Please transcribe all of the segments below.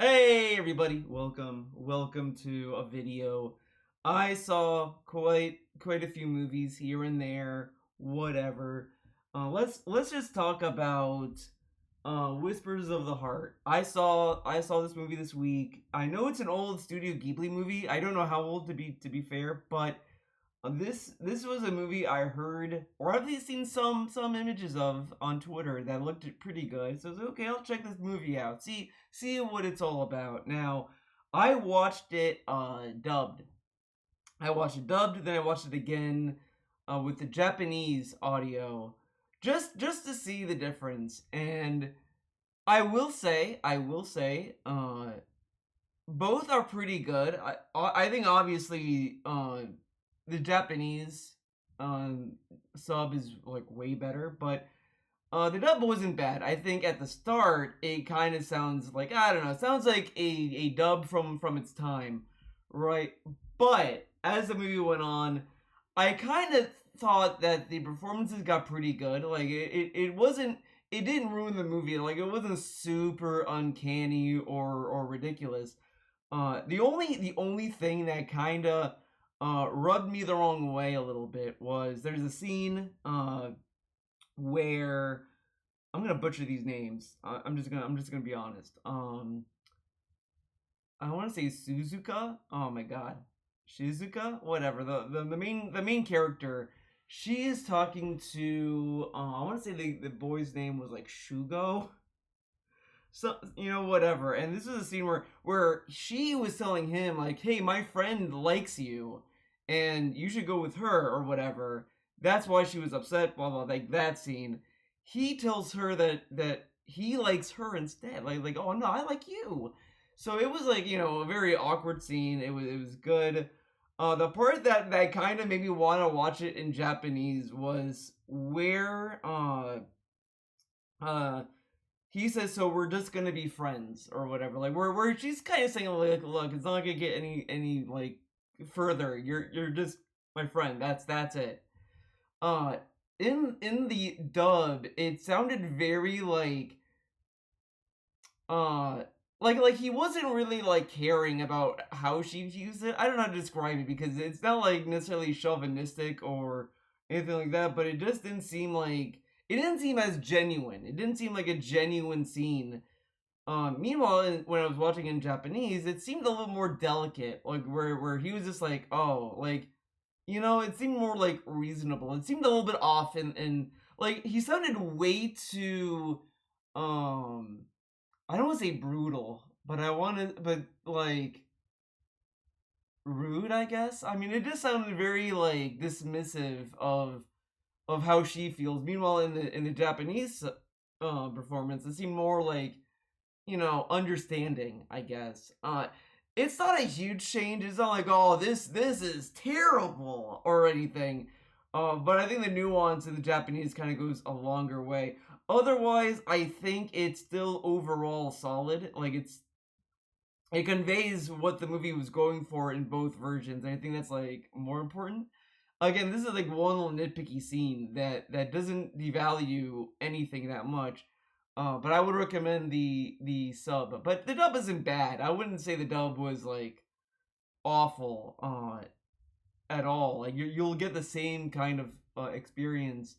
Hey everybody, welcome to a video. I saw quite a few movies here and there, whatever. Let's just talk about Whispers of the Heart. I saw this movie this week. I know it's an old Studio Ghibli movie. I don't know how old to be fair, but this was a movie I heard or I've at least seen some images of on Twitter that looked pretty good. So I was like, okay, I'll check this movie out. See what it's all about. Now, I watched it dubbed. I watched it dubbed, then I watched it again with the Japanese audio, just to see the difference. And I will say, both are pretty good. I think obviously the Japanese um, sub is like way better, but the dub wasn't bad. I think at the start it kind of sounds like I don't know. It sounds like a dub from its time, right? But as the movie went on, I kind of thought that the performances got pretty good. Like it wasn't. It didn't ruin the movie. Like it wasn't super uncanny or ridiculous. The only thing that kind of rubbed me the wrong way a little bit was there's a scene where I'm gonna butcher these names. I'm just gonna be honest. I want to say Suzuka. Oh my god, Shizuka. Whatever. The main character. She is talking to. I want to say the boy's name was like Shugo. So whatever. And this was a scene where she was telling him like, hey, my friend likes you and you should go with her or whatever. That's why she was upset, blah blah, like that scene. He tells her that he likes her instead, like oh no, I like you. So it was like a very awkward scene. It was good. The part that kind of made me want to watch it in Japanese was where uh he says, so we're just gonna be friends or whatever. Like where she's kind of saying like, look, it's not gonna get any like further. You're just my friend. That's it. Uh, in the dub, it sounded very uh like he wasn't really like caring about how she views it. I don't know how to describe it because it's not like necessarily chauvinistic or anything like that, but it didn't seem as genuine. It didn't seem like a genuine scene. Meanwhile, when I was watching in Japanese, it seemed a little more delicate, like where he was just like, oh, like it seemed more like reasonable. It seemed a little bit off, and like he sounded way too um I don't want to say brutal, but but like rude, I guess. I mean, it just sounded very like dismissive of how she feels. Meanwhile, in the Japanese performance, it seemed more like understanding, I guess. It's not a huge change. It's not like oh this is terrible or anything. But I think the nuance in the Japanese kind of goes a longer way. Otherwise, I think it's still overall solid. Like it conveys what the movie was going for in both versions. And I think that's like more important. Again, this is like one little nitpicky scene that doesn't devalue anything that much. But I would recommend the sub. But the dub isn't bad. I wouldn't say the dub was like awful at all. Like you'll get the same kind of experience.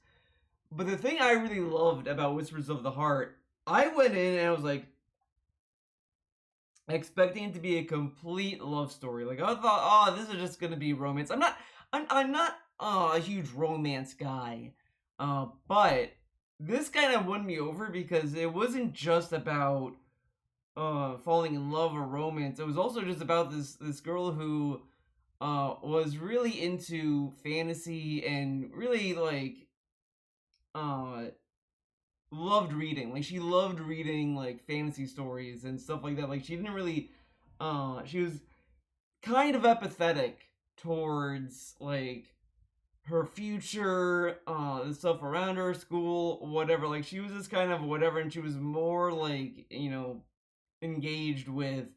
But the thing I really loved about Whispers of the Heart, I went in and I was like expecting it to be a complete love story. Like I thought, oh, this is just gonna be romance. I'm not a huge romance guy, but this kind of won me over because it wasn't just about falling in love or romance. It was also just about this girl who was really into fantasy and really like uh loved reading. Like she loved reading like fantasy stories and stuff like that. Like she didn't really she was kind of apathetic towards like her future, the stuff around her, school, whatever. Like she was just kind of whatever, and she was more like engaged with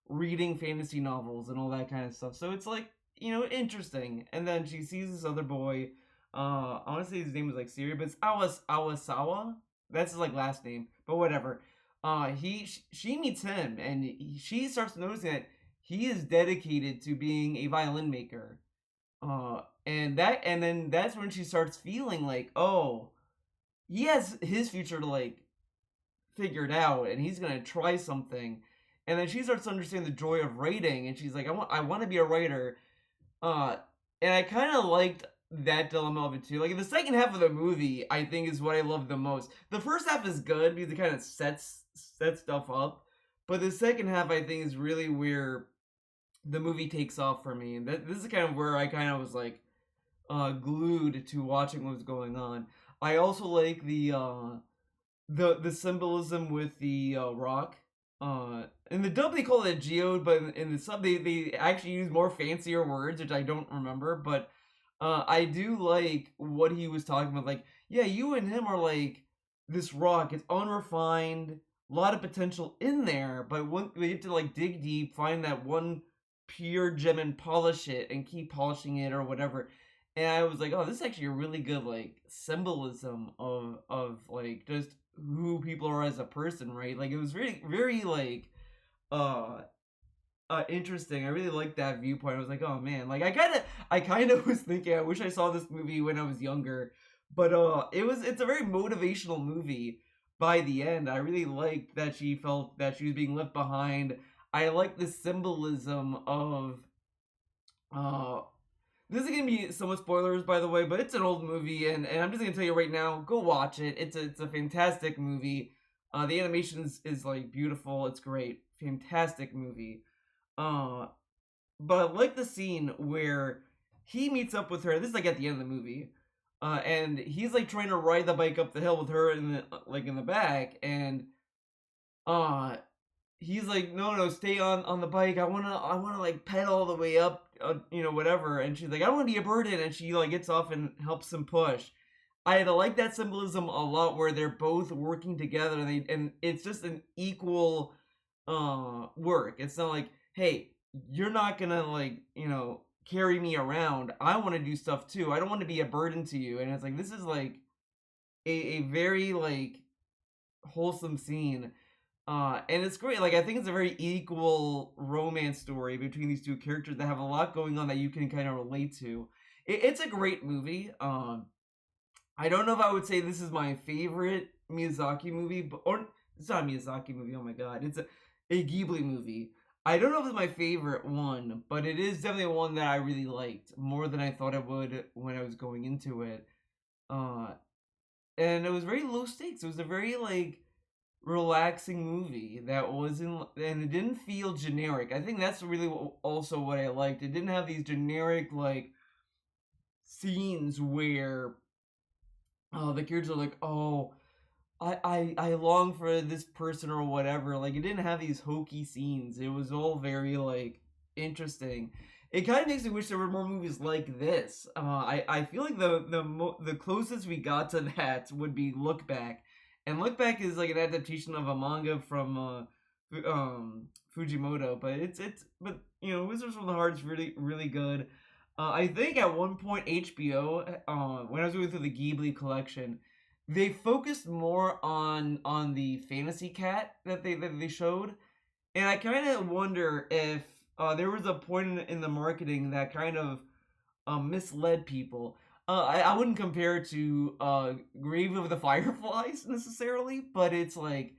reading fantasy novels and all that kind of stuff. So it's like interesting. And then she sees this other boy. I want to say his name was like Siri, but it's Awasawa. That's his like last name, but whatever. she meets him, and she starts noticing that he is dedicated to being a violin maker. And then that's when she starts feeling like, oh, he has his future to like figured out, and he's gonna try something. And then she starts to understand the joy of writing, and she's like, I want to be a writer. uh and I kind of liked that dilemma of it too. Like in the second half of the movie, I think is what I love the most. The first half is good because it kind of sets stuff up, but the second half I think is really where the movie takes off for me. And this is kind of where I kind of was like glued to watching what was going on. I also like the symbolism with the rock. In the dub they call it a geode, but in the sub they actually use more fancier words, which I don't remember. But I do like what he was talking about. Like, yeah, you and him are like this rock. It's unrefined, a lot of potential in there, but we have to like dig deep, find that one pure gem and polish it and keep polishing it or whatever. And I was like, oh, this is actually a really good like symbolism of like just who people are as a person, right? Like it was very very like uh interesting. I really liked that viewpoint. I was like, oh man, like I kind of was thinking I wish I saw this movie when I was younger. But it's a very motivational movie by the end. I really liked that she felt that she was being left behind. I like the symbolism of uh this is gonna be somewhat spoilers, by the way, but it's an old movie, and I'm just gonna tell you right now, go watch it. It's a fantastic movie. The animation is like beautiful. It's great, fantastic movie. Uh, but I like the scene where he meets up with her. This is like at the end of the movie, and he's like trying to ride the bike up the hill with her in the like in the back, and uh he's like, no, stay on the bike. I wanna like pedal all the way up, whatever. And she's like, I don't want to be a burden, and she like gets off and helps him push. I like that symbolism a lot, where they're both working together, and it's just an equal work. It's not like, hey, you're not gonna like carry me around. I want to do stuff too. I don't want to be a burden to you. And it's like this is like a very like wholesome scene. And it's great. Like I think it's a very equal romance story between these two characters that have a lot going on that you can kind of relate to. It's a great movie. I don't know if I would say this is my favorite Miyazaki movie, or it's not a Miyazaki movie. Oh my god, it's a Ghibli movie. I don't know if it's my favorite one, but it is definitely one that I really liked more than I thought I would when I was going into it. Uh, and it was very low stakes. It was a very like relaxing movie that wasn't, and it didn't feel generic. I think that's really also what I liked. It didn't have these generic like scenes where the kids are like, oh, I long for this person or whatever. Like it didn't have these hokey scenes. It was all very like interesting. It kind of makes me wish there were more movies like this. I feel like the closest we got to that would be Look Back, and Look Back is like an adaptation of a manga from Fujimoto. But but Wizards from the Heart is really really good. I think at one point HBO, when I was going through the Ghibli collection, they focused more on the fantasy cat that they showed, and I kind of wonder if there was a point in the marketing that kind of misled people. I wouldn't compare it to Grave of the Fireflies necessarily, but it's like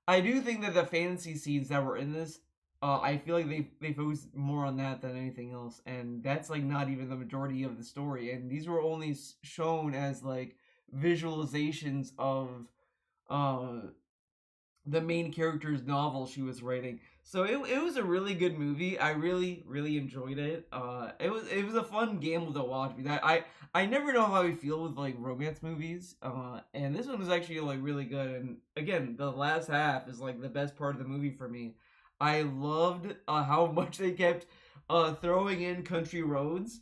I do think that the fantasy scenes that were in this, I feel like they focused more on that than anything else, and that's like not even the majority of the story. And these were only shown as like visualizations of uh the main character's novel she was writing. So it was a really good movie. I really really enjoyed it. It was a fun gamble to watch because I never know how I feel with like romance movies. And this one was actually like really good. And again, the last half is like the best part of the movie for me. I loved how much they kept throwing in country roads.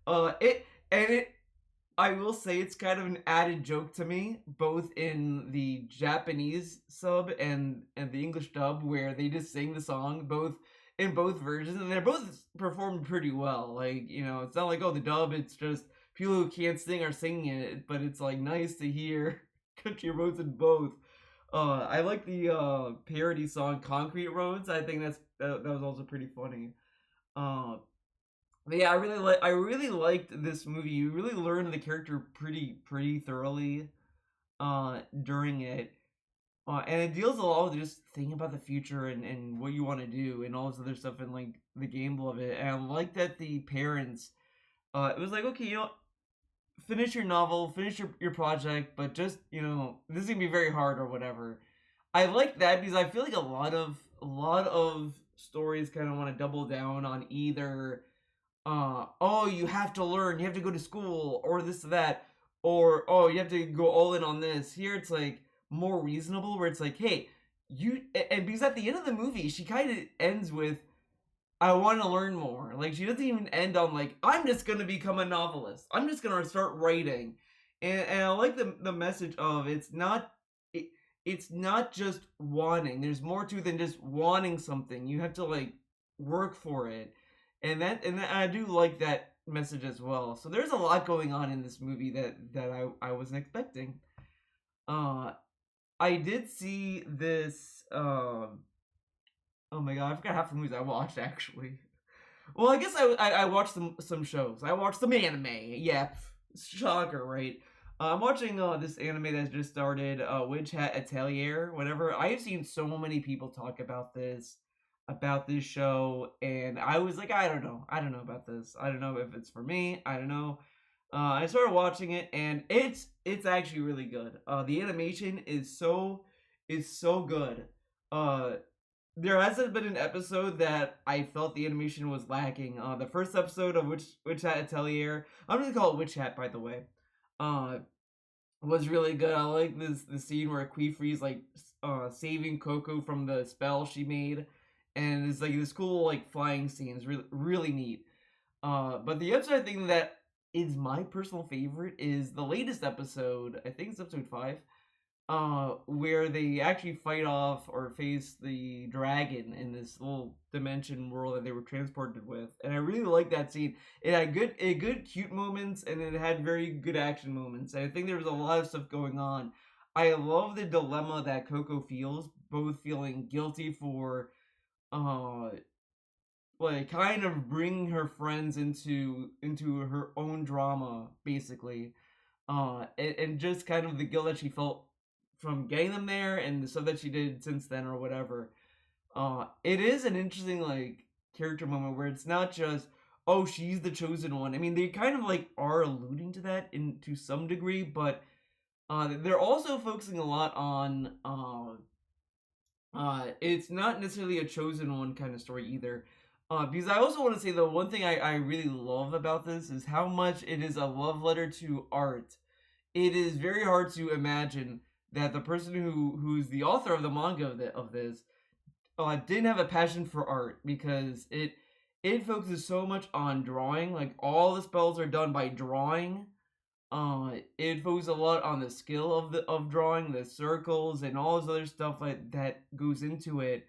It and it I will say it's kind of an added joke to me, both in the Japanese sub and the English dub, where they just sing the song both in both versions, and they're both performed pretty well. Like it's not like, oh, the dub, it's just people who can't sing are singing it, but it's like nice to hear country roads in both. I like the parody song "Concrete Roads." I think that was also pretty funny. Uh, but yeah, I really liked this movie. You really learned the character pretty thoroughly during it. And it deals a lot with just thinking about the future and what you want to do and all this other stuff and like the game of it. And I like that the parents, it was like, okay, finish your novel, finish your project, but just, this is gonna be very hard or whatever. I like that because I feel like a lot of stories kind of want to double down on either oh, you have to learn, you have to go to school, or this or that, or oh, you have to go all in on this. Here it's like more reasonable, where it's like, hey, and because at the end of the movie, she kind of ends with, I want to learn more. Like, she doesn't even end on like, I'm just gonna become a novelist. I'm just gonna start writing, and I like the message of it, it's not just wanting. There's more to it than just wanting something. You have to like work for it, and I do like that message as well. So there's a lot going on in this movie that I wasn't expecting. Uh, I did see this. Oh my god, I forgot half the movies I watched actually. Well, I guess I watched some shows. I watched some anime. Yeah, shocker, right? I'm watching this anime that's just started, Witch Hat Atelier, whatever. I have seen so many people talk about this show, and I was like, I don't know about this. I don't know if it's for me. I don't know. I started watching it, and it's actually really good. The animation is so good. Uh, there hasn't been an episode that I felt the animation was lacking. The first episode of Witch Hat Atelier, I'm gonna call it Witch Hat, by the way, uh, was really good. I like the scene where Queefree's like saving Coco from the spell she made, and it's like this cool like flying scene. It's really neat. But the episode I think that is my personal favorite is the latest episode. I think it's episode 5, where they actually fight off or face the dragon in this little dimension world that they were transported with, and I really like that scene. It had good cute moments, and it had very good action moments. And I think there was a lot of stuff going on. I love the dilemma that Coco feels, both feeling guilty for uh like kind of bringing her friends into her own drama, basically, and just kind of the guilt that she felt from getting them there and the stuff that she did since then or whatever. It is an interesting like character moment where it's not just, oh, she's the chosen one. I mean, they kind of like are alluding to that in to some degree, but they're also focusing a lot on it's not necessarily a chosen one kind of story either. Because I also want to say the one thing I really love about this is how much it is a love letter to art. It is very hard to imagine that the person who's the author of the manga of this didn't have a passion for art, because it focuses so much on drawing. Like, all the spells are done by drawing. It focuses a lot on the skill of drawing, the circles and all this other stuff like that goes into it.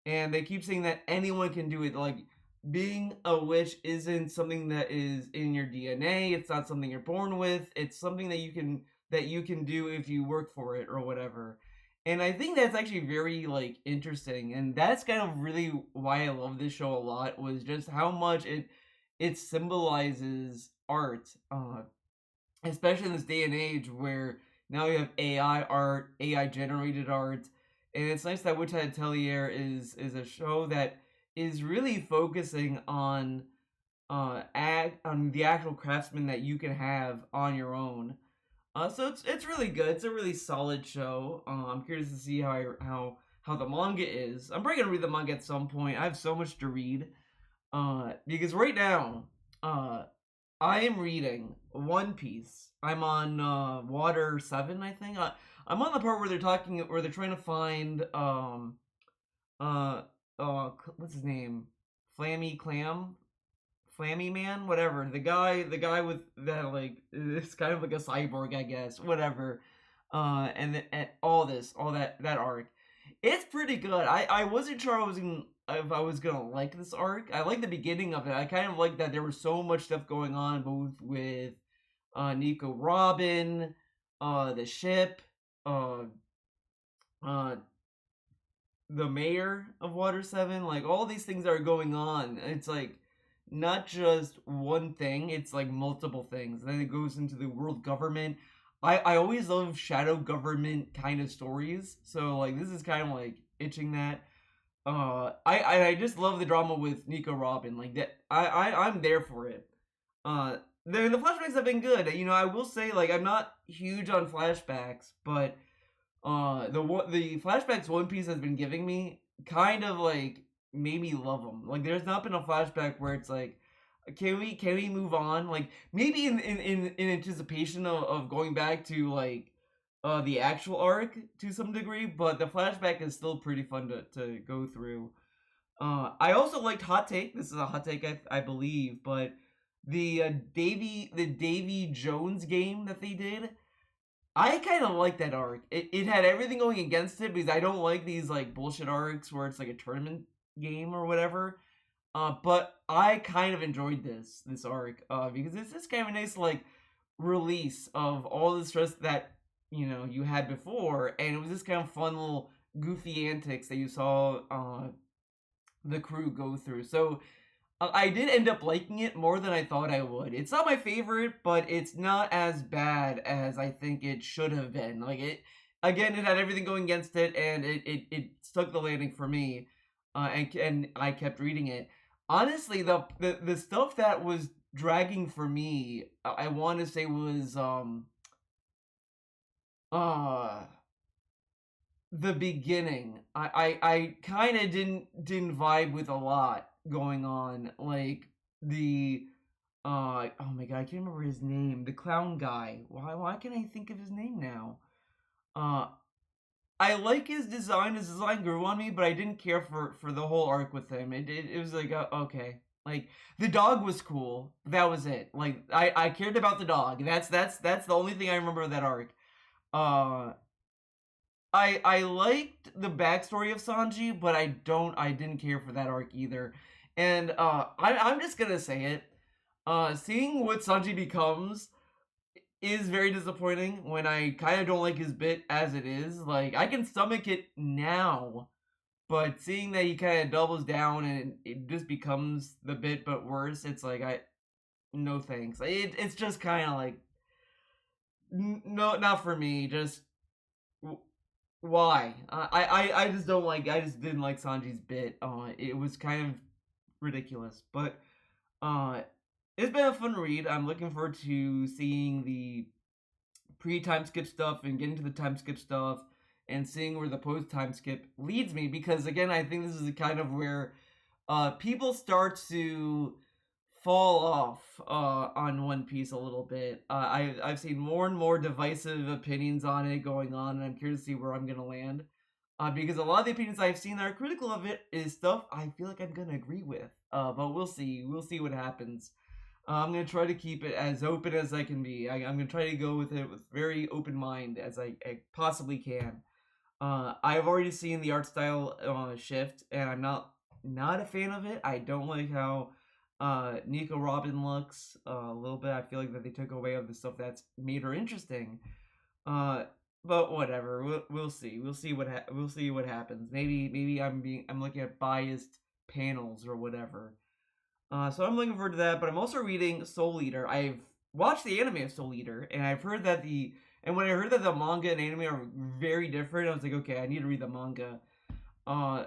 And they keep saying that anyone can do it. Like, being a witch isn't something that is in your DNA. It's not something you're born with. It's something that you can do if you work for it or whatever. And I think that's actually very like interesting, and that's kind of really why I love this show a lot, was just how much it symbolizes art, especially in this day and age where now you have AI art, AI generated art. And it's nice that Witch Hat Atelier is a show that is really focusing on on the actual craftsman that you can have on your own. So it's really good. It's a really solid show. I'm curious to see how the manga is. I'm probably gonna read the manga at some point. I have so much to read. Because right now, uh, I am reading One Piece. I'm on Water 7, I think. I'm on the part where they're trying to find uh what's his name, Flammy Clam, Flammy Man, whatever. The guy with that, like, it's kind of like a cyborg, I guess. Whatever. And all that arc. It's pretty good. I wasn't sure if I was gonna like this arc. I like the beginning of it. I kind of like that there was so much stuff going on, both with Nico Robin, the ship, uh uh the mayor of Water 7, like all these things are going on. It's like not just one thing, it's like multiple things. Then it goes into the world government. I always love shadow government kind of stories. So like this is kind of like itching that. I just love the drama with Nico Robin. Like that I'm there for it. Uh the flashbacks have been good. You know, I will say like I'm not huge on flashbacks, but the flashbacks One Piece has been giving me kind of like made me love them. Like there's not been a flashback where it's like can we move on? Like maybe in anticipation of going back to like the actual arc to some degree, but the flashback is still pretty fun to go through. I also liked Hot Take. This is a hot take, I believe, but the Davy Jones game that they did, I kind of like that arc. It had everything going against it because I don't like these like bullshit arcs where it's like a tournament game or whatever. But I kind of enjoyed this arc because it's just kind of a nice like release of all the stress that you had before, and it was just kind of fun little goofy antics that you saw the crew go through. So I did end up liking it more than I thought I would. It's not my favorite, but it's not as bad as I think it should have been. Like again, it had everything going against it, and it stuck the landing for me. And I kept reading it. Honestly, the stuff that was dragging for me, I want to say was uh the beginning. I kind of didn't vibe with a lot going on, like the oh my god, I can't remember his name, the clown guy. Why can't I think of his name now? uh I like his design grew on me, but I didn't care for the whole arc with him. It was like okay, like the dog was cool, that was it. Like I cared about the dog. That's the only thing I remember of that arc. uh I liked the backstory of Sanji, but I didn't care for that arc either. And I'm just gonna say it. Seeing what Sanji becomes is very disappointing when I kind of don't like his bit as it is. Like I can stomach it now, but seeing that he kind of doubles down and it just becomes the bit but worse, it's like I no thanks. It's just kind of like no, not for me. Just why? I just don't like. I just didn't like Sanji's bit. It was kind of ridiculous, but uh, it's been a fun read. I'm looking forward to seeing the pre-time skip stuff and getting to the time skip stuff and seeing where the post time skip leads me. Because again, I think this is kind of where people start to fall off on One Piece a little bit. I've seen more and more divisive opinions on it going on, and I'm curious to see where I'm gonna land. Because a lot of the opinions I've seen that are critical of it is stuff I feel like I'm gonna agree with. But we'll see. We'll see what happens. I'm gonna try to keep it as open as I can be. I'm gonna try to go with it with very open mind as I possibly can. I've already seen the art style shift, and I'm not a fan of it. I don't like how Nico Robin looks a little bit. I feel like that they took away of the stuff that's made her interesting. Uh, but whatever. We'll see. We'll see what happens. Maybe I'm looking at biased panels or whatever. So I'm looking forward to that. But I'm also reading Soul Eater. I've watched the anime of Soul Eater, and I've heard that when I heard that the manga and anime are very different, I was like, okay, I need to read the manga. Uh,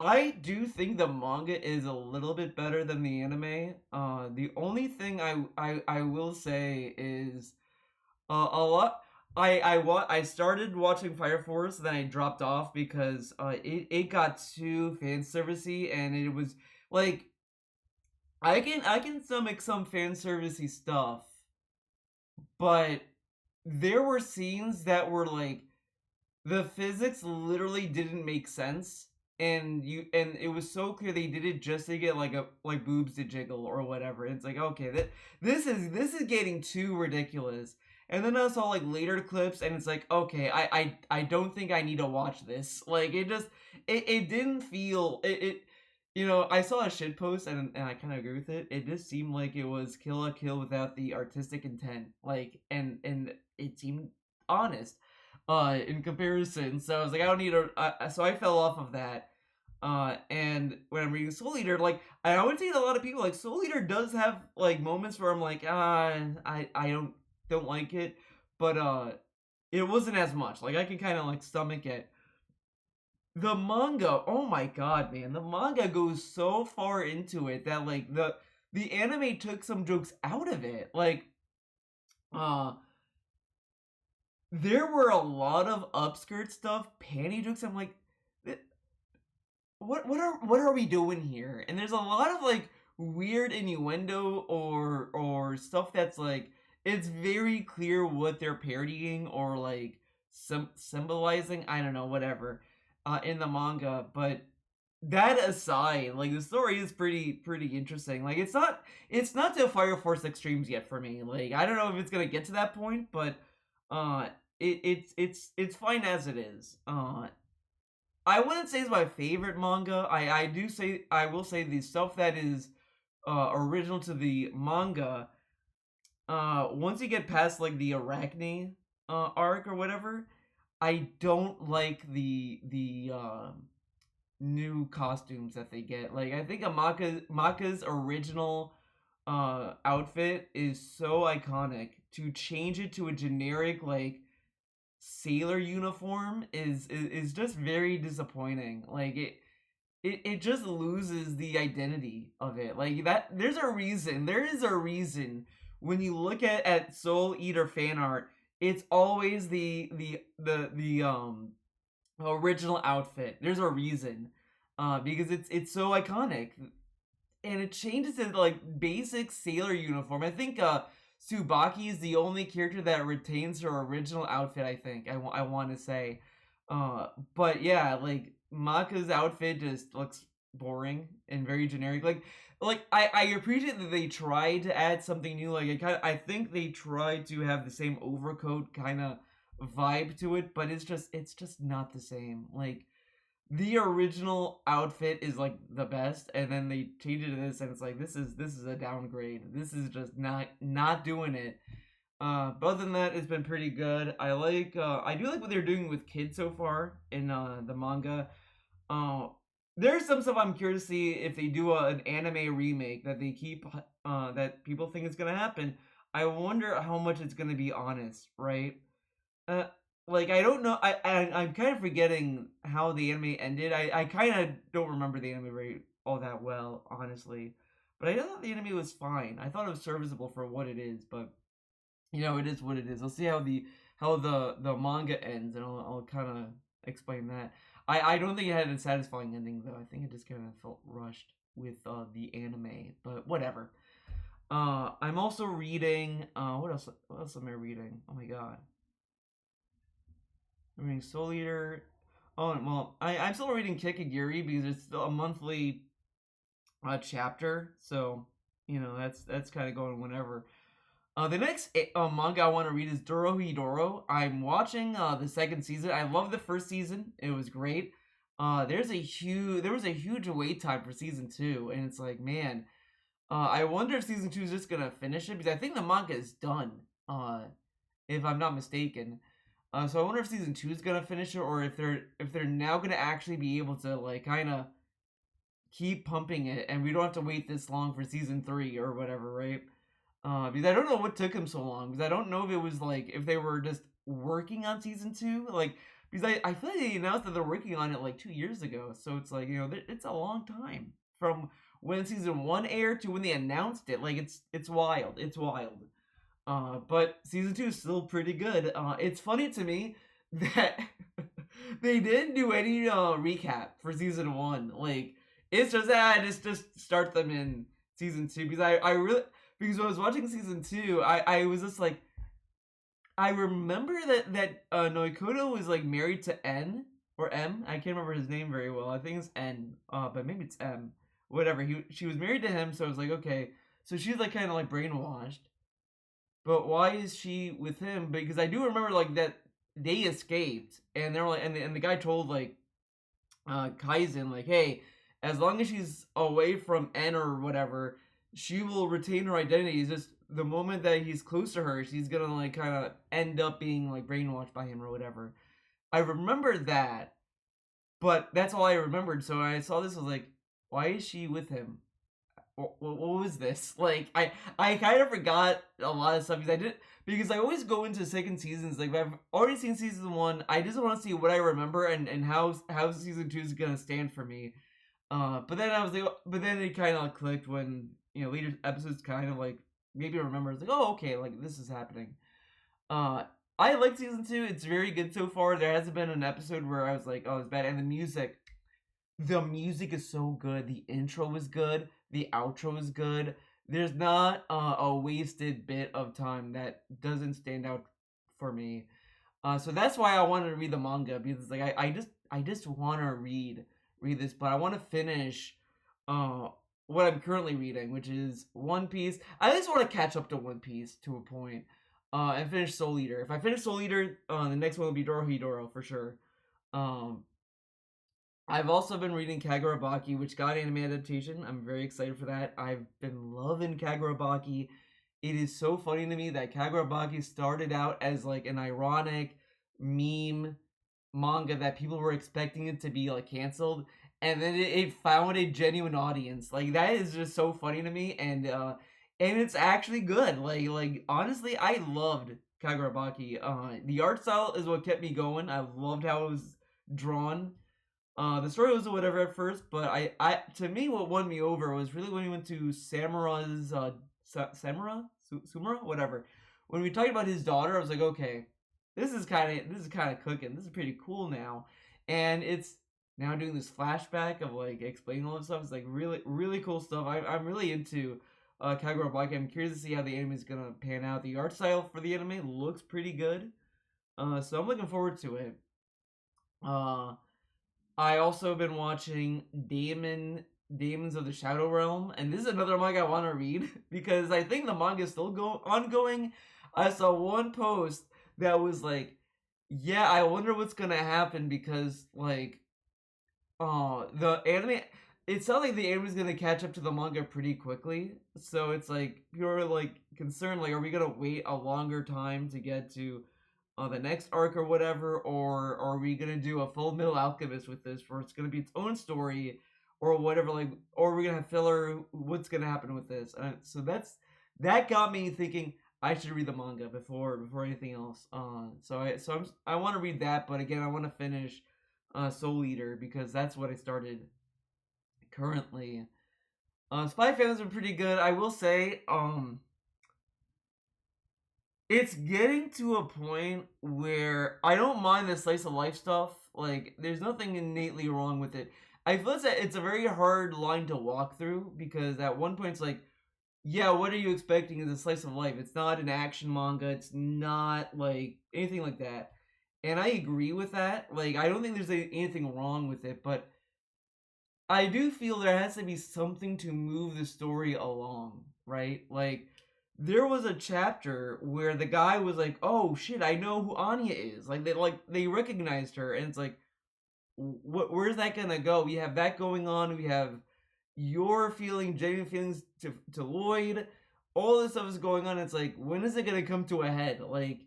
I do think the manga is a little bit better than the anime. The only thing I will say is a lot. I started watching Fire Force, then I dropped off because it got too fan servicey, and it was like I can stomach some fan servicey stuff, but there were scenes that were like the physics literally didn't make sense, and it was so clear they did it just to get like boobs to jiggle or whatever. It's like okay, this is getting too ridiculous. And then I saw like later clips, and it's like okay, I don't think I need to watch this. Like it didn't feel it. I saw a shit post, and I kind of agree with it. It just seemed like it was Kill la Kill without the artistic intent, like, and it seemed honest. in comparison. So I was like, I don't need a. So I fell off of that. And when I'm reading Soul Eater, like I would say to a lot of people, like Soul Eater does have like moments where I'm like, I don't like it, but it wasn't as much. Like I can kind of like stomach it. The manga, oh my god, man, the manga goes so far into it that like the anime took some jokes out of it. Like, uh, there were a lot of upskirt stuff, panty jokes. I'm like, what are we doing here? And there's a lot of like weird innuendo or stuff that's like it's very clear what they're parodying or like symbolizing. I don't know, whatever, in the manga. But that aside, like the story is pretty interesting. Like it's not to Fire Force extremes yet for me. Like I don't know if it's gonna get to that point, but uh, it's fine as it is. I wouldn't say it's my favorite manga. I will say the stuff that is original to the manga. Once you get past like the Arachne arc or whatever, I don't like the new costumes that they get. Like I think Maka's original outfit is so iconic. To change it to a generic like sailor uniform is just very disappointing. Like it just loses the identity of it. Like that there's a reason. There is a reason when you look at Soul Eater fan art, it's always the original outfit. There's a reason. Because it's so iconic. And it changes to like basic sailor uniform. I think Tsubaki is the only character that retains her original outfit. I think I want to say, but yeah, like Maka's outfit just looks boring and very generic. Like I appreciate that they tried to add something new. Like I think they tried to have the same overcoat kind of vibe to it, but it's just not the same. Like the original outfit is like the best, and then they change it to this, and it's like this is a downgrade. This is just not doing it. But other than that, it's been pretty good. I do like what they're doing with kids so far in the manga. Uh, there's some stuff I'm curious to see if they do an anime remake that they keep that people think is gonna happen. I wonder how much it's gonna be honest, right? Uh, like I don't know. I'm kind of forgetting how the anime ended. I kind of don't remember the anime very all that well, honestly. But I know that the anime was fine. I thought it was serviceable for what it is, but it is what it is. I'll see how the manga ends, and I'll kind of explain that. I don't think it had a satisfying ending though. I think it just kind of felt rushed with the anime, but whatever. I'm also reading. What else am I reading? Oh my god. I'm reading Soul Eater. Oh well, I'm still reading Kikagiri because it's still a monthly chapter, so that's kind of going whenever. The next manga I want to read is Dorohedoro. I'm watching the second season. I love the first season; it was great. There was a huge wait time for season two, and it's like, man, I wonder if season two is just gonna finish it because I think the manga is done. If I'm not mistaken. So I wonder if season two is gonna finish it, or if they're now gonna actually be able to like kind of keep pumping it, and we don't have to wait this long for season three or whatever, right? Because I don't know what took them so long. Because I don't know if it was like if they were just working on season two, like because I feel like they announced that they're working on it like 2 years ago, so it's like it's a long time from when season one aired to when they announced it. Like it's wild, it's wild. But season two is still pretty good. It's funny to me that they didn't do any recap for season one. Like it's just start them in season two because I really because when I was watching season two, I was just like I remember that Noikoto was like married to N or M. I can't remember his name very well. I think it's N. But maybe it's M. Whatever. She was married to him, so I was like, okay. So she's like kind of like brainwashed. But why is she with him? Because I do remember like that they escaped, and they're like, and the guy told like Kaizen like, hey, as long as she's away from N or whatever, she will retain her identity. Just the moment that he's close to her, she's gonna like kind of end up being like brainwashed by him or whatever. I remember that, but that's all I remembered. So when I saw this, I was like, why is she with him? What was this? Like, I kind of forgot a lot of stuff because I always go into second seasons. Like, if I've already seen season one, I just want to see what I remember and how season two is gonna stand for me. But then I was like, but then it kind of clicked when later episodes kind of like maybe I remember. It's like, oh, okay, like this is happening. Uh, I like season two. It's very good so far. There hasn't been an episode where I was like, oh, it's bad. And the music is so good. The intro is good. The outro is good. There's not a wasted bit of time that doesn't stand out for me. So that's why I wanted to read the manga because like I just want to read this, but I want to finish uh what I'm currently reading, which is One Piece. I just want to catch up to One Piece to a point. And finish Soul Eater. If I finish Soul Eater, the next one will be Dorohedoro for sure. Um, I've also been reading Kagurabaki, which got anime adaptation. I'm very excited for that. I've been loving Kagurabaki. It is so funny to me that Kagurabaki started out as like an ironic meme manga that people were expecting it to be like canceled, and then it found a genuine audience. Like that is just so funny to me, and it's actually good. Like honestly, I loved Kagurabaki. The art style is what kept me going. I loved how it was drawn. The story was whatever at first, but I to me what won me over was really when we went to Samura's Sumura, whatever. When we talked about his daughter, I was like, okay, this is kind of cooking. This is pretty cool now, and it's now doing this flashback of like explaining all this stuff. It's like really really cool stuff. I'm really into Kagura Black. I'm curious to see how the anime is gonna pan out. The art style for the anime looks pretty good, so I'm looking forward to it. Uh, I also been watching Demons of the Shadow Realm, and this is another manga I want to read because I think the manga is still ongoing. I saw one post that was like, "Yeah, I wonder what's gonna happen because like, the anime." It sounds like the anime is gonna catch up to the manga pretty quickly, so it's like you're like concerned, like, are we gonna wait a longer time to get to the next arc or whatever, or are we gonna do a Full Metal Alchemist with this, where it's gonna be its own story, or whatever, like, or are we gonna have filler? What's gonna happen with this? So that got me thinking I should read the manga before anything else. I want to read that, but again, I want to finish Soul Eater because that's what I started currently. Spy Family's been pretty good, I will say. It's getting to a point where I don't mind the slice of life stuff. Like, there's nothing innately wrong with it. I feel that it's a very hard line to walk through because at one point it's like, yeah, what are you expecting as a slice of life? It's not an action manga. It's not like anything like that. And I agree with that. Like, I don't think there's anything wrong with it, but I do feel there has to be something to move the story along, right? Like, there was a chapter where the guy was like, "Oh shit, I know who Anya is." Like they recognized her, and it's like, where's that gonna go? We have that going on. We have your feeling, genuine feelings to Lloyd. All this stuff is going on. It's like, when is it gonna come to a head? Like,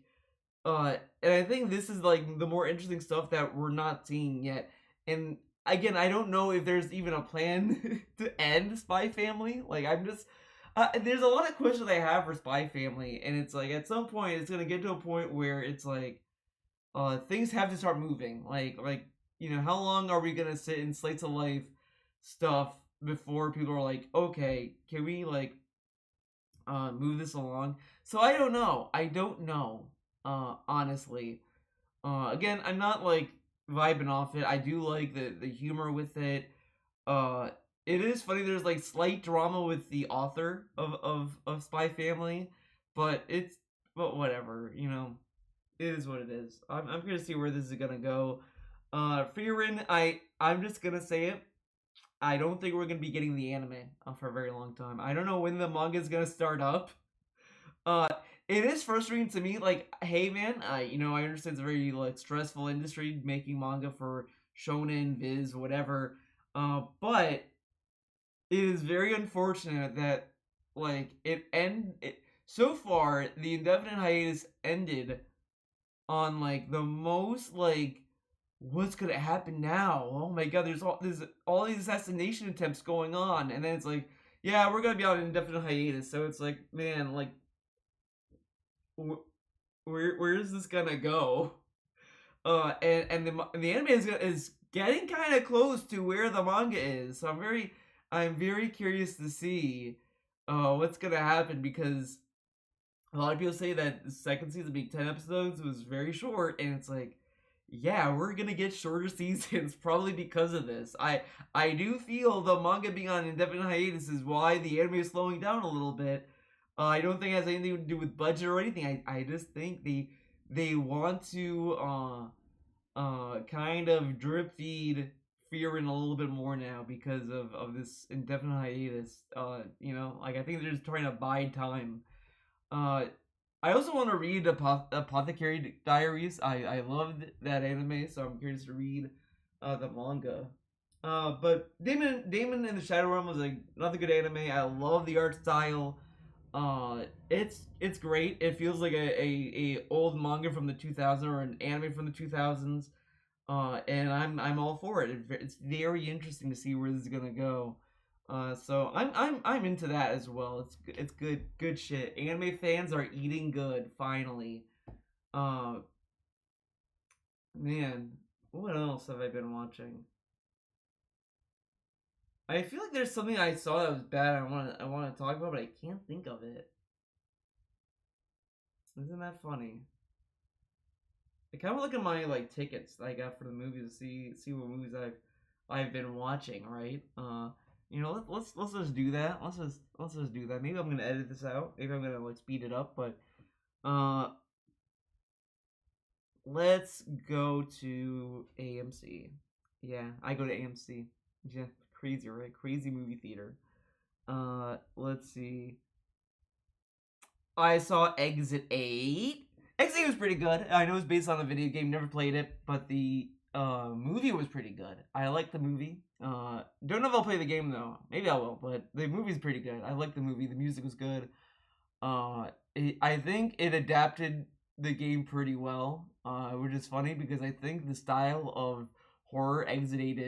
and I think this is like the more interesting stuff that we're not seeing yet. And again, I don't know if there's even a plan to end Spy Family. Like, I'm just there's a lot of questions I have for Spy Family, and it's like at some point it's gonna get to a point where it's like, things have to start moving. Like how long are we gonna sit in slates of life stuff before people are like, okay, can we like move this along? So I don't know. Honestly. Again, I'm not like vibing off it. I do like the humor with it. Uh, it is funny. There's like slight drama with the author of Spy Family, but whatever. It is what it is. I'm gonna see where this is gonna go. Frieren, I'm just gonna say it. I don't think we're gonna be getting the anime for a very long time. I don't know when the manga is gonna start up. Uh, it is frustrating to me. Like, hey man, I understand it's a very like stressful industry making manga for shonen, viz, whatever. But it is very unfortunate that like so far the indefinite hiatus ended on like the most like what's gonna happen now? Oh my god, there's all these assassination attempts going on, and then it's like, yeah, we're gonna be on an indefinite hiatus. So it's like, man, like, where is this gonna go? And the anime is getting kind of close to where the manga is. So I'm very curious to see what's gonna happen, because a lot of people say that the second season being 10 episodes was very short, and it's like, yeah, we're gonna get shorter seasons probably because of this. I do feel the manga being on indefinite hiatus is why the anime is slowing down a little bit. I don't think it has anything to do with budget or anything. I just think they want to kind of drip feed Fearin a little bit more now because of this indefinite hiatus. Like, I think they're just trying to bide time. uh, I also want to read Apothecary Diaries. I loved that anime, so I'm curious to read the manga. But Damon in the Shadow Realm was like another good anime. I love the art style. It's great. It feels like a old manga from the 2000s or an anime from the 2000s. And I'm all for it. It's very interesting to see where this is gonna go. So I'm into that as well. It's good shit. Anime fans are eating good finally. Uh, Man, what else have I been watching? I feel like there's something I saw that was bad. I want to talk about, but I can't think of it. Isn't that funny? I kind of look at my like tickets that I got for the movies to see what movies I've been watching. Right? Let's just do that. Let's just do that. Maybe I'm gonna edit this out. Maybe I'm gonna like speed it up. But uh, let's go to AMC. Yeah, I go to AMC. Yeah, crazy, right? Crazy movie theater. Let's see. I saw Exit 8. Exit 8 was pretty good. I know it's based on a video game, never played it, but the movie was pretty good. I like the movie. Don't know if I'll play the game though. Maybe I will, but the movie's pretty good. I like the movie. The music was good. I think it adapted the game pretty well, which is funny because I think the style of horror Exit 8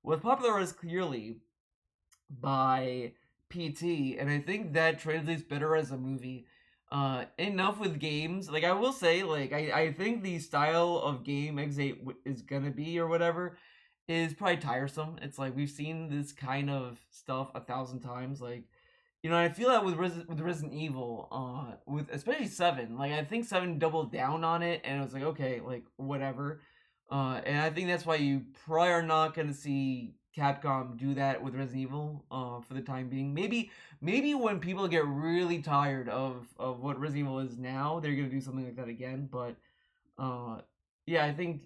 was popularized clearly by PT, and I think that translates better as a movie. Enough with games. Like, I will say, like, I think the style of game X8 is gonna be or whatever is probably tiresome. It's like we've seen this kind of stuff 1,000 times. Like, I feel that with Resident Evil, with especially 7. Like, I think 7 doubled down on it, and it was like, okay, like, whatever. And I think that's why you probably are not gonna see Capcom do that with Resident Evil, for the time being. Maybe when people get really tired of what Resident Evil is now, they're gonna do something like that again. But uh, yeah, I think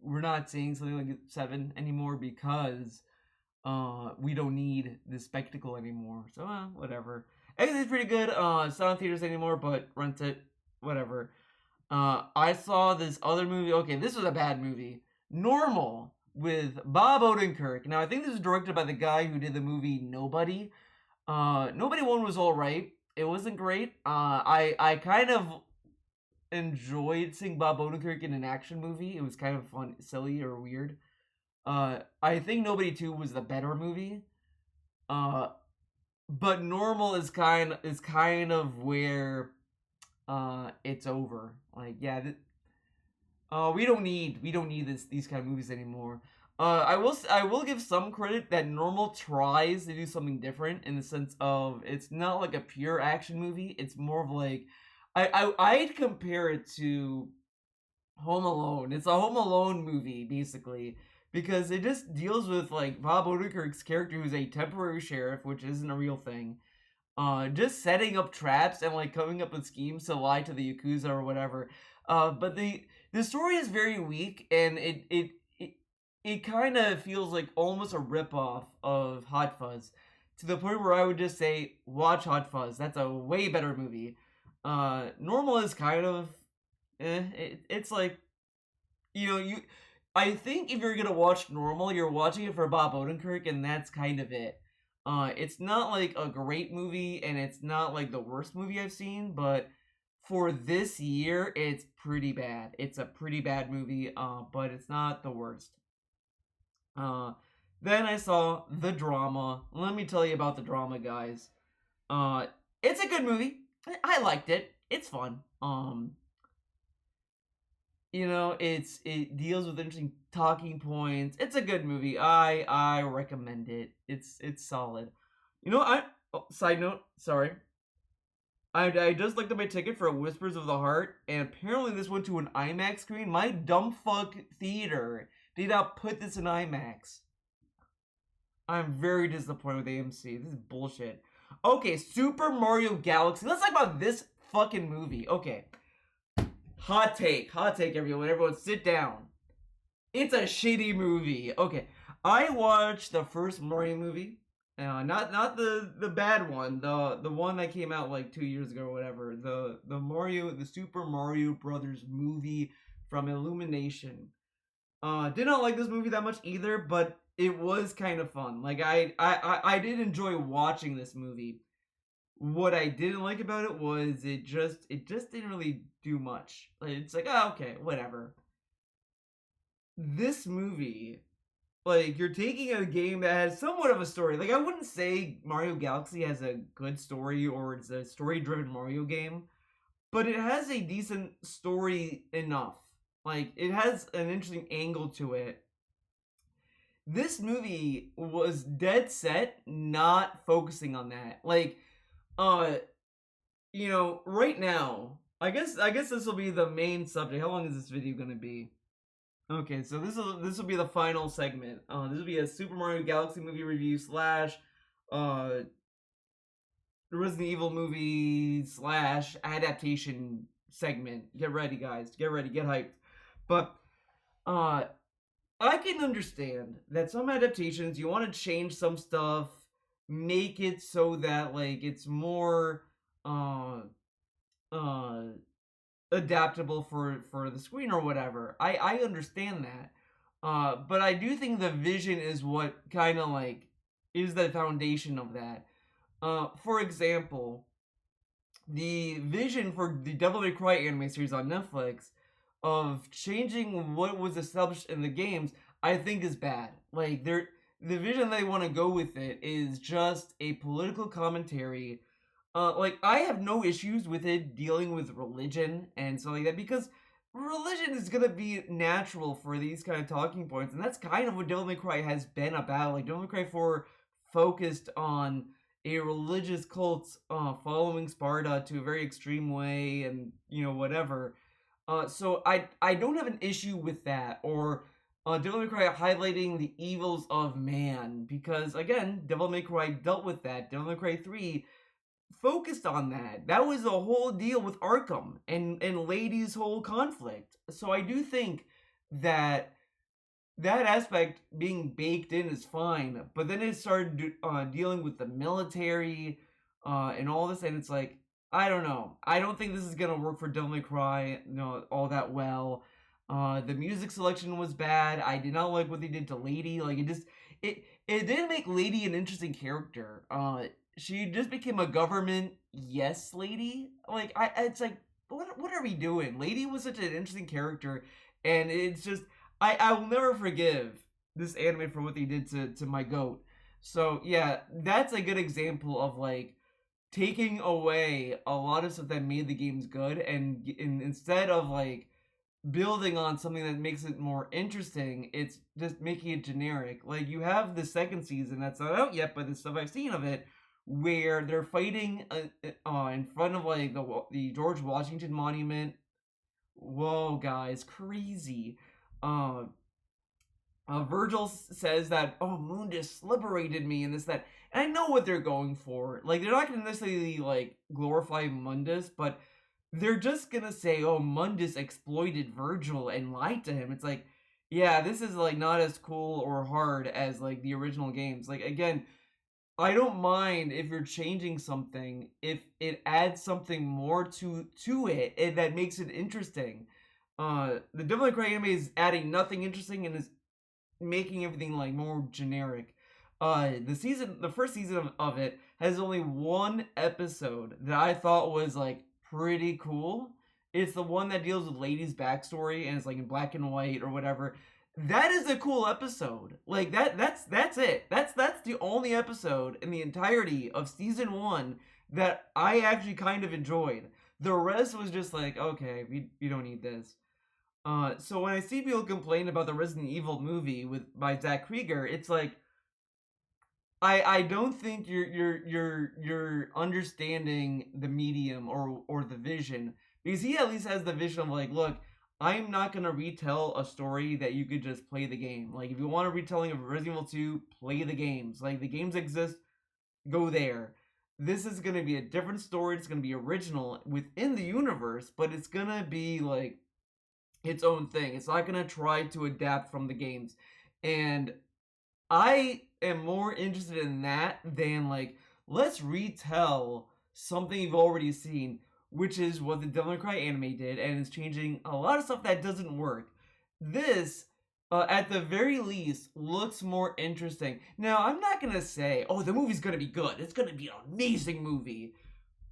we're not seeing something like 7 anymore because we don't need this spectacle anymore. So whatever. It's pretty good. It's not in theaters anymore, but rent it, whatever. I saw this other movie. Okay, this was a bad movie. Normal with Bob Odenkirk. Now I think this was directed by the guy who did the movie Nobody. Nobody one was all right. It wasn't great. I kind of enjoyed seeing Bob Odenkirk in an action movie. It was kind of fun, silly or weird. I think Nobody 2 was the better movie. Uh, but Normal is kind of where it's over. Like, yeah, we don't need these kind of movies anymore. I will give some credit that Normal tries to do something different in the sense of it's not like a pure action movie. It's more of like I'd compare it to Home Alone. It's a Home Alone movie basically because it just deals with like Bob Odenkirk's character who's a temporary sheriff, which isn't a real thing, just setting up traps and like coming up with schemes to lie to the yakuza or whatever. But the story is very weak, and it kind of feels like almost a ripoff of Hot Fuzz, to the point where I would just say watch Hot Fuzz. That's a way better movie. Normal is kind of it's like you. I think if you're gonna watch Normal, you're watching it for Bob Odenkirk, and that's kind of it. It's not like a great movie, and it's not like the worst movie I've seen, but for this year, it's pretty bad. It's a pretty bad movie, but it's not the worst. Uh, then I saw The Drama. Let me tell you about The Drama, guys. Uh, it's a good movie. I liked it. It's fun. It deals with interesting talking points. It's a good movie. I recommend it. It's solid. Side note, sorry. I just looked at my ticket for Whispers of the Heart, and apparently this went to an IMAX screen. My dumb fuck theater did not put this in IMAX. I'm very disappointed with AMC. This is bullshit. Okay, Super Mario Galaxy. Let's talk about this fucking movie. Okay. Hot take, everyone. Everyone, sit down. It's a shitty movie. Okay, I watched the first Mario movie. Not the bad one. The one that came out like 2 years ago or whatever. The Super Mario Brothers movie from Illumination. Did not like this movie that much either, but it was kind of fun. Like I did enjoy watching this movie. What I didn't like about it was it just didn't really do much. Like, it's like, oh, okay, whatever. This movie, like, you're taking a game that has somewhat of a story. Like, I wouldn't say Mario Galaxy has a good story or it's a story-driven Mario game, but it has a decent story enough. Like, it has an interesting angle to it. This movie was dead set not focusing on that. Like, uh right now, I guess this will be the main subject. How long is this video gonna be? Okay, so this will be the final segment. This will be a Super Mario Galaxy movie review slash uh Resident Evil movie slash adaptation segment. Get ready, guys. Get ready. Get hyped. But uh I can understand that some adaptations you want to change some stuff, make it so that like it's more uh uh adaptable for the screen or whatever. I understand that. But I do think the vision is what kind of like is the foundation of that. For example, the vision for the Devil May Cry anime series on Netflix of changing what was established in the games, I think is bad. Like the vision they want to go with it is just a political commentary. Like I have no issues with it dealing with religion and stuff like that because religion is gonna be natural for these kind of talking points, and that's kind of what Devil May Cry has been about. Like Devil May Cry 4 focused on a religious cult following Sparta to a very extreme way, and whatever. So I don't have an issue with that, or Devil May Cry highlighting the evils of man, because again, Devil May Cry dealt with that. Devil May Cry 3 focused on that. That was the whole deal with Arkham and Lady's whole conflict. So I do think that that aspect being baked in is fine, but then it started dealing with the military and all this, and it's like, I don't know. I don't think this is gonna work for Devil May Cry, all that well. The music selection was bad. I did not like what they did to Lady. Like it didn't make Lady an interesting character. She just became a government yes lady. Like it's like what are we doing? Lady was such an interesting character, and it's just I will never forgive this anime for what they did to my goat. So yeah, that's a good example of like taking away a lot of stuff that made the games good, and instead of like building on something that makes it more interesting, it's just making it generic. Like you have the second season that's not out yet, but the stuff I've seen of it, where they're fighting in front of like the George Washington Monument. Whoa, guys, crazy. Uh, Virgil says that, oh, Mundus liberated me and this, that. And I know what they're going for. Like, they're not going to necessarily, like, glorify Mundus, but they're just going to say, oh, Mundus exploited Virgil and lied to him. It's like, yeah, this is, like, not as cool or hard as, like, the original games. Like, again, I don't mind if you're changing something, if it adds something more to it and that makes it interesting. The Devil May Cry anime is adding nothing interesting and is making everything like more generic. The first season of it has only one episode that I thought was like pretty cool. It's the one that deals with Lady's backstory and it's like in black and white or whatever. That is a cool episode. Like that's it. That's the only episode in the entirety of season 1 that I actually kind of enjoyed. The rest was just like, okay, we don't need this. So when I see people complain about the Resident Evil movie with by Zach Krieger, it's like I don't think you're understanding the medium or the vision, because he at least has the vision of like, look, I'm not gonna retell a story that you could just play the game. Like if you want a retelling of Resident Evil 2, play the games. Like the games exist, go there. This is gonna be a different story. It's gonna be original within the universe, but it's gonna be like its own thing. It's not gonna try to adapt from the games. And I am more interested in that than like, let's retell something you've already seen, which is what the Devil May Cry anime did, and it's changing a lot of stuff that doesn't work. This, at the very least, looks more interesting. Now, I'm not gonna say, oh, the movie's gonna be good. It's gonna be an amazing movie.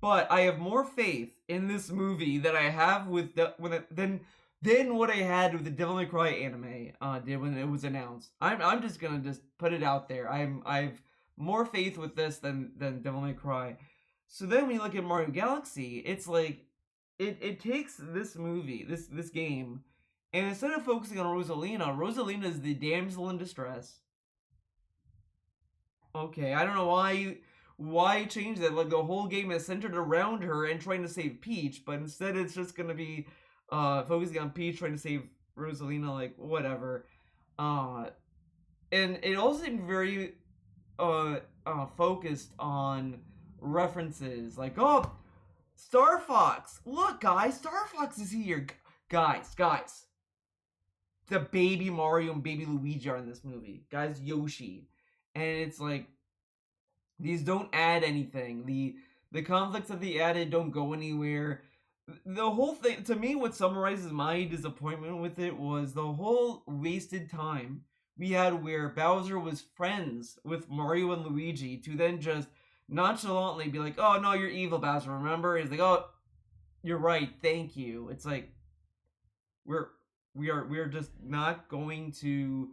But I have more faith in this movie that I have than what I had with the Devil May Cry anime did when it was announced. I'm just gonna just put it out there. I've more faith with this than Devil May Cry. So then when you look at Mario Galaxy, it's like it takes this movie, this game, and instead of focusing on Rosalina is the damsel in distress. Okay, I don't know why change that. Like the whole game is centered around her and trying to save Peach, but instead it's just gonna be focusing on Peach trying to save Rosalina, like whatever. And it also seemed very focused on references, like, oh, Star Fox, look guys, Star Fox is here. Guys, the baby Mario and baby Luigi are in this movie, guys. Yoshi. And it's like, these don't add anything. The conflicts that they added don't go anywhere. The whole thing, to me, what summarizes my disappointment with it was the whole wasted time we had where Bowser was friends with Mario and Luigi to then just nonchalantly be like, oh no, you're evil, Bowser, remember? He's like, oh, you're right, thank you. It's like, we're just not going to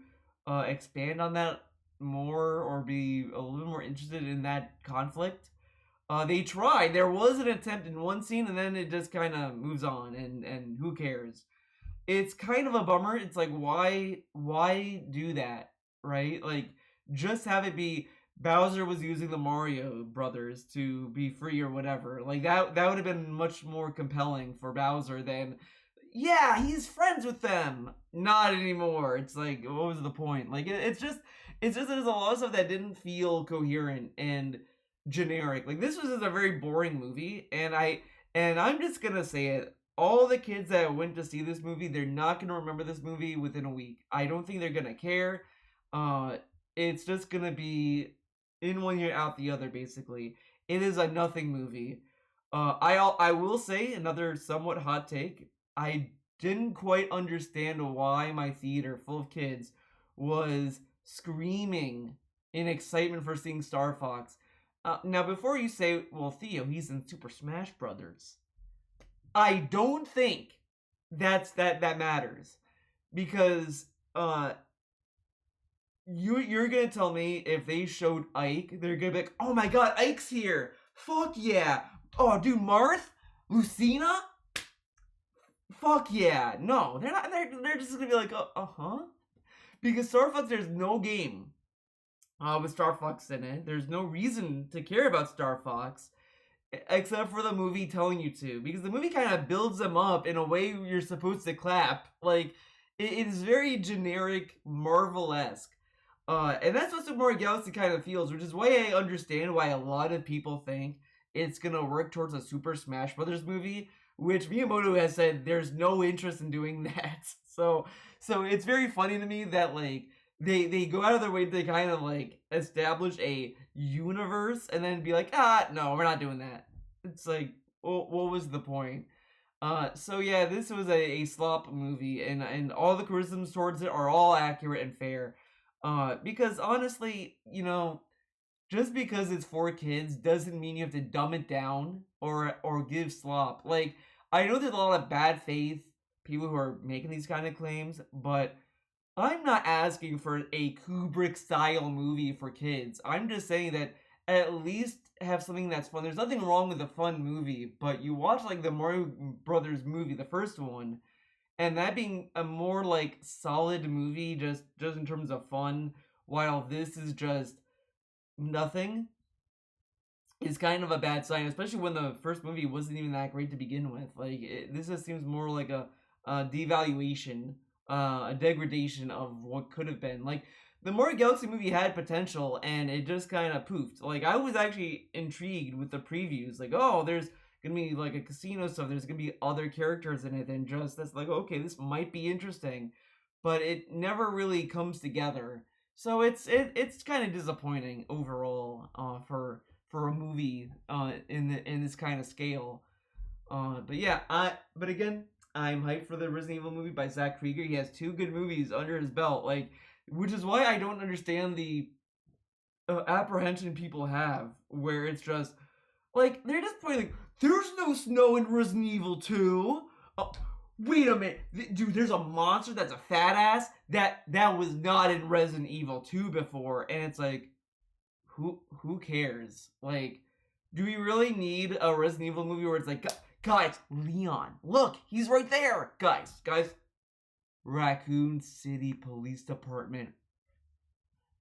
expand on that more or be a little more interested in that conflict. They tried. There was an attempt in one scene, and then it just kind of moves on, and who cares? It's kind of a bummer. It's like, why do that, right? Like, just have it be Bowser was using the Mario brothers to be free or whatever. Like that would have been much more compelling for Bowser than, yeah, he's friends with them. Not anymore. It's like, what was the point? Like, it's just there's a lot of stuff that didn't feel coherent and generic. Like this was just a very boring movie, and I'm just gonna say it. All the kids that went to see this movie, they're not gonna remember this movie within a week. I don't think they're gonna care. It's just gonna be in one year out the other. Basically, it is a nothing movie. I will say another somewhat hot take. I didn't quite understand why my theater full of kids was screaming in excitement for seeing Star Fox. Now, before you say, well, Theo, he's in Super Smash Brothers, I don't think that matters, because you're gonna tell me if they showed Ike, they're gonna be like, oh my god, Ike's here, fuck yeah, oh dude, Marth, Lucina, fuck yeah. No, they're not. They're just gonna be like, huh, because Star Fox, there's no game with Star Fox in it. There's no reason to care about Star Fox except for the movie telling you to, because the movie kind of builds them up in a way you're supposed to clap. Like it is very generic, Marvel-esque. And that's what Super Mario Galaxy kind of feels, which is why I understand why a lot of people think it's gonna work towards a Super Smash Brothers movie, which Miyamoto has said there's no interest in doing that. So it's very funny to me that like they go out of their way to kind of like establish a universe and then be like, no, we're not doing that. It's like, well, what was the point? So yeah, this was a slop movie, and all the criticisms towards it are all accurate and fair. Because honestly, just because it's for kids doesn't mean you have to dumb it down or give slop. Like, I know there's a lot of bad faith people who are making these kind of claims, but I'm not asking for a Kubrick style movie for kids. I'm just saying that at least have something that's fun. There's nothing wrong with a fun movie, but you watch like the Mario Brothers movie, the first one, and that being a more like solid movie just in terms of fun, while this is just nothing, is kind of a bad sign, especially when the first movie wasn't even that great to begin with. Like this just seems more like a devaluation, a degradation of what could have been. Like the Mario Galaxy movie had potential, and it just kind of poofed. Like I was actually intrigued with the previews. Like, oh, there's gonna be like a casino stuff. There's gonna be other characters in it, and just that's like, okay, this might be interesting, but it never really comes together. So it's kind of disappointing overall, for a movie in this kind of scale. But yeah, but again, I'm hyped for the Resident Evil movie by Zach Krieger. He has two good movies under his belt, like, which is why I don't understand the apprehension people have, where it's just like they're just pointing like, there's no snow in Resident Evil 2. Oh, wait a minute, dude. There's a monster that's a fat ass that was not in Resident Evil 2 before, and it's like, who cares? Like, do we really need a Resident Evil movie where it's like, guys, Leon, look, he's right there, guys, Raccoon City Police Department.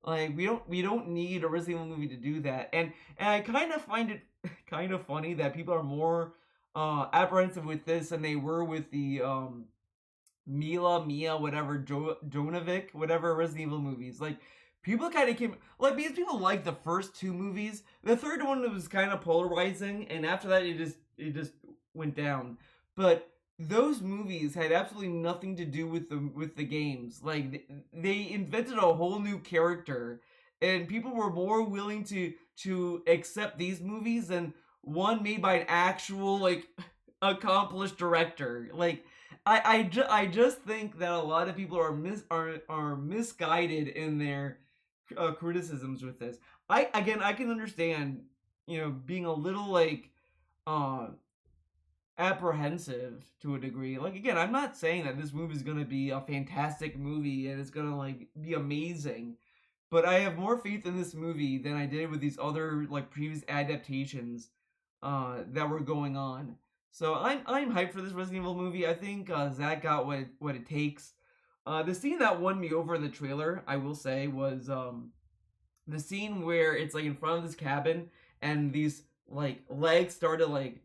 Like, we don't need a Resident Evil movie to do that, and I kind of find it kind of funny that people are more apprehensive with this than they were with the Mia, whatever, Jonovic, whatever Resident Evil movies. Like, people kind of came, like, because people like the first two movies. The third one was kind of polarizing, and after that, it just went down. But those movies had absolutely nothing to do with the games. Like, they invented a whole new character, and people were more willing to accept these movies than one made by an actual, like, accomplished director. Like, I just think that a lot of people are misguided in their criticisms with this. I can understand, being a little like uh apprehensive to a degree. Like, again, I'm not saying that this movie is gonna be a fantastic movie and it's gonna like be amazing, but I have more faith in this movie than I did with these other like previous adaptations that were going on. So I'm hyped for this Resident Evil movie. I think Zach got what it takes. The scene that won me over in the trailer, I will say, was the scene where it's like in front of this cabin and these like legs started like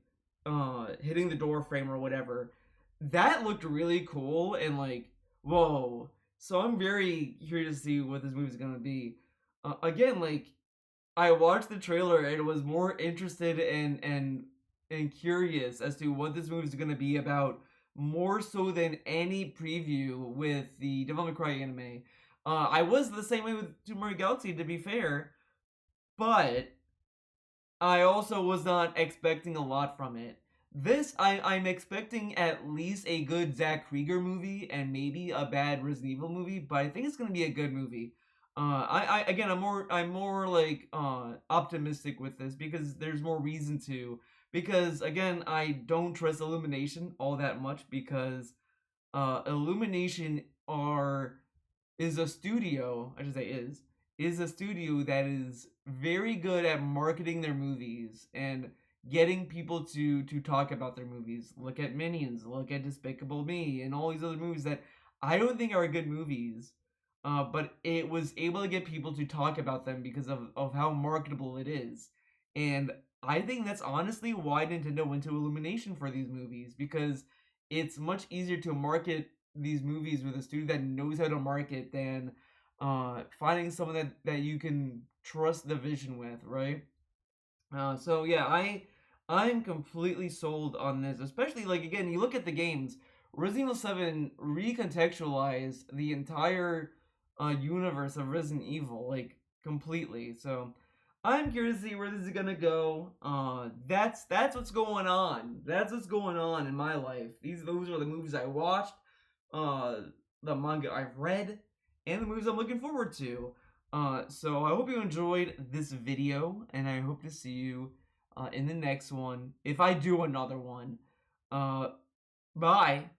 hitting the door frame or whatever. That looked really cool and like, whoa. So I'm very curious to see what this movie's gonna be. Again, like, I watched the trailer and was more interested and curious as to what this movie is gonna be about, more so than any preview with the Devil May Cry anime. I was the same way with Super Mario Galaxy, to be fair, but I also was not expecting a lot from it. This, I'm expecting at least a good Zack Krieger movie and maybe a bad Resident Evil movie, but I think it's gonna be a good movie. Again, I'm more like optimistic with this because there's more reason to. Because again, I don't trust Illumination all that much because Illumination is a studio. I should say is a studio that is very good at marketing their movies and getting people to talk about their movies. Look at Minions, look at Despicable Me, and all these other movies that I don't think are good movies, but it was able to get people to talk about them because of how marketable it is. And I think that's honestly why Nintendo went to Illumination for these movies, because it's much easier to market these movies with a studio that knows how to market than finding someone that you can trust the vision with, right? So yeah, I'm completely sold on this. Especially, like, again, you look at the games. Resident Evil 7 recontextualized the entire universe of Resident Evil, like, completely. So I'm curious to see where this is gonna go. That's what's going on. That's what's going on in my life. Those are the movies I watched, uh, the manga I've read, and the movies I'm looking forward to. So I hope you enjoyed this video, and I hope to see you in the next one, if I do another one. Bye.